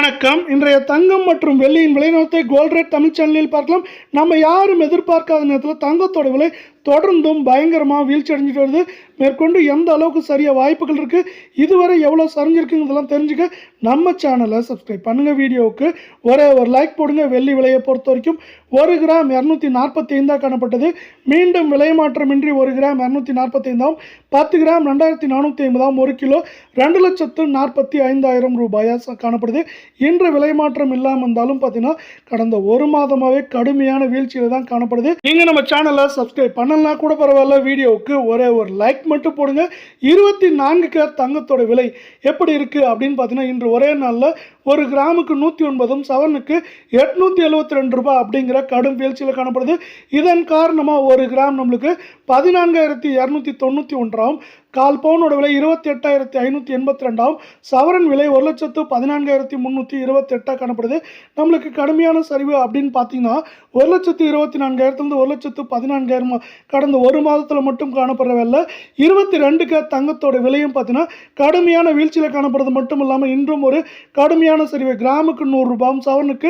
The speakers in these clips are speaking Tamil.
வணக்கம். இன்றைய தங்கம் மற்றும் வெள்ளியின் விலை நிலவரத்தை கோல்ட் ரேட் தமிழ் சேனலில் பார்க்கலாம். நம்ம யாரும் எதிர்பார்க்காத நேரத்தில் தங்கத்தோட விலை தொடர்ந்தும் பயங்கரமாக வீழ்ச்சி அடைஞ்சிட்டு வருது. மேற்கொண்டு எந்த அளவுக்கு சரியாக வாய்ப்புகள் இருக்குது, இதுவரை எவ்வளோ சரிஞ்சிருக்குங்கிறதெல்லாம் தெரிஞ்சுக்க நம்ம சேனலை சப்ஸ்கிரைப் பண்ணுங்கள். வீடியோவுக்கு ஒரே ஒரு லைக் போடுங்க. வெள்ளி விலையை பொறுத்த வரைக்கும் 1 கிராம் 245 காணப்பட்டது. மீண்டும் விலை மாற்றமின்றி 1 கிராம் 245, 10 கிராம் 2450, 1 கிலோ 2,45,000 ரூபாயாக காணப்படுது. இன்று விலை மாற்றம் இல்லாமல் இருந்தாலும் பார்த்தீங்கன்னா கடந்த ஒரு மாதமாகவே கடுமையான வீழ்ச்சியில் தான் காணப்படுது. நீங்கள் நம்ம சேனலை சப்ஸ்கிரைப் பண்ணலாம் கூட பரவாயில்ல, வீடியோவுக்கு ஒரே ஒரு லைக் மட்டும் போடுங்க. 24 கேரட் தங்கத்தோட விலை எப்படி இருக்குது அப்படின்னு பார்த்தீங்கன்னா இன்று ஒரே நாளில் 1 கிராமுக்கு 109, சவரனுக்கு 872 ரூபாய் அப்படிங்கிற கடும் வீழ்ச்சியில் காணப்படுது. இதன் காரணமாக 1 கிராம் நம்மளுக்கு 14,291 ஆகும். கால் பவுனோட விலை 28,582 ஆகும். சவரன் விலை 1,14,328 காணப்படுது. நம்மளுக்கு கடுமையான சரிவு அப்படின்னு பார்த்தீங்கன்னா 1,24,000 1,14,000 கடந்த ஒரு மாதத்தில் மட்டும் காணப்படுற வேலை. 22 கேரட் தங்கத்தோட விலையும் பார்த்தீங்கன்னா கடுமையான வீழ்ச்சியில் காணப்படுறது மட்டும் இல்லாமல் இன்றும் ஒரு கடுமையான சரிவு. கிராமுக்கு 100 ரூபாயும் சவரனுக்கு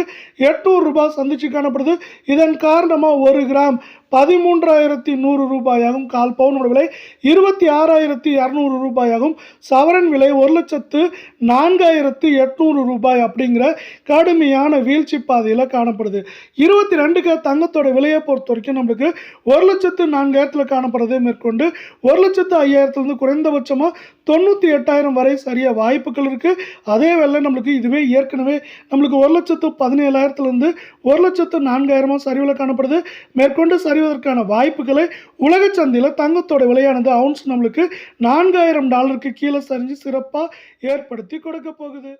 800 ரூபாய் சந்திச்சு காணப்படுது. இதன் காரணமாக 1 கிராம் 13,100 ரூபாயாகும். கால் பவுனோட விலை 26,200 ரூபாயாகும். சவரன் விலை 1,04,800 ரூபாய் அப்படிங்கிற கடுமையான வீழ்ச்சி பாதையில் காணப்படுது. 22 கேரட் தங்கத்தோட விலையை பொறுத்த வரைக்கும் நம்மளுக்கு 1,04,000 காணப்படுறது. மேற்கொண்டு 1,05,000 குறைந்தபட்சமாக 98,000 வரை சரியாக வாய்ப்புகள் இருக்குது. அதே வேலை நம்மளுக்கு இதுவே ஏற்கனவே நம்மளுக்கு 1,17,000 1,04,000 சரிவில் காணப்படுது. மேற்கொண்டு சரிவதற்கான வாய்ப்புகளை உலக சந்தையில் தங்கத்தோட விலையானது அவுன்ஸ் நம்மளுக்கு $4,000 கீழே சரிஞ்சு சிறப்பாக ஏற்படுத்தி கொடுக்க போகுது.